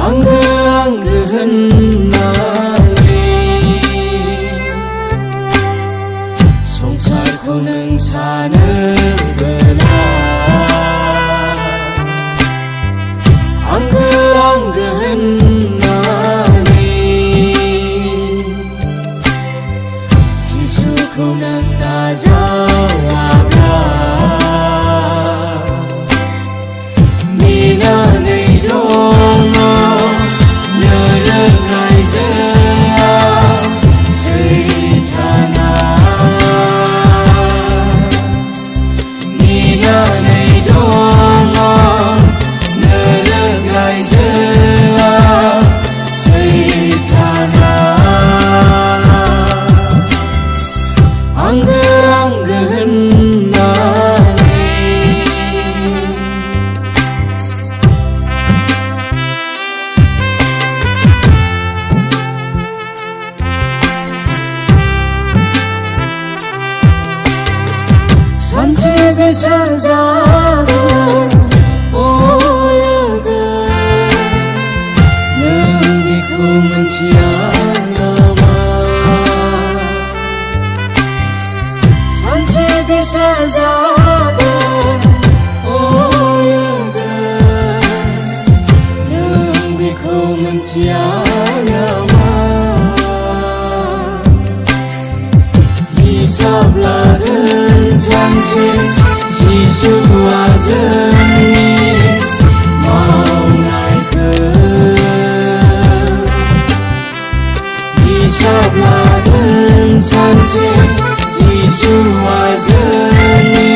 angw hwnnanii संसारखौ नों सानोब्ला angw hwnnanii जिसुखौ नों नाजावाब्ला नेनानै दङ नोरों रायजोआ सैताना नेनानै दङ नोरों रायजोआ सैताना angw hwnnanii सानसे बेसार जागोन अ लोगो नों बेखौ मिथिया नामा सानसे बेसार जागोन अ लोगो नों बेखौ मिथिया नामा हिसाब लागोन सानसे जिसुआ जोंनि मावनायखौ हिसाब लागोन सानसे जिसुआ जोंनि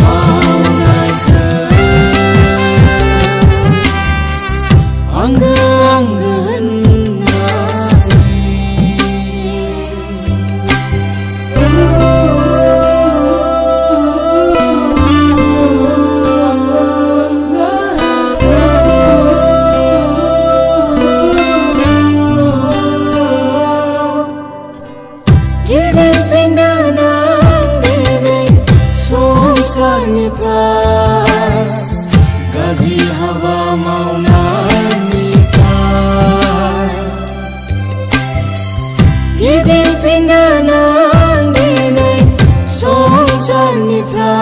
मावनायखौ angw गिदिर pindahan दिनै संसारनिफ्राय गाज्रि हाबा मावनायनिफ्राय गिदिर pindahan दिनै संसारनिफ्राय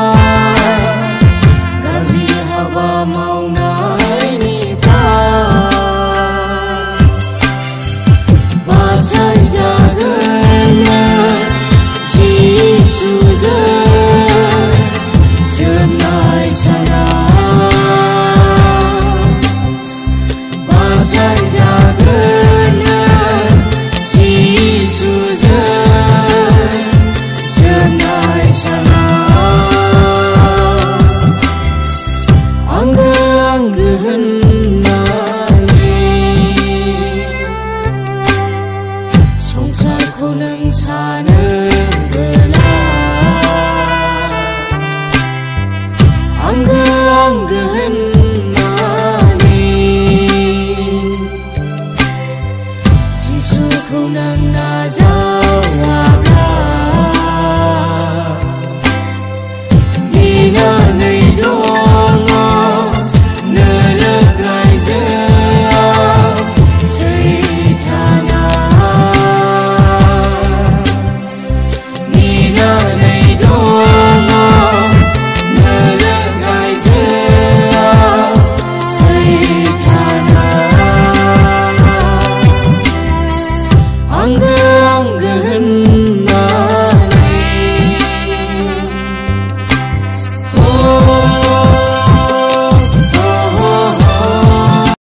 गाज्रि हाबा मावनायनिफ्राय बासायजागोन जिसुजों जोबनाय सानाव बासायजागोन जिसुजों जोबनाय सानाव angw hwnnanii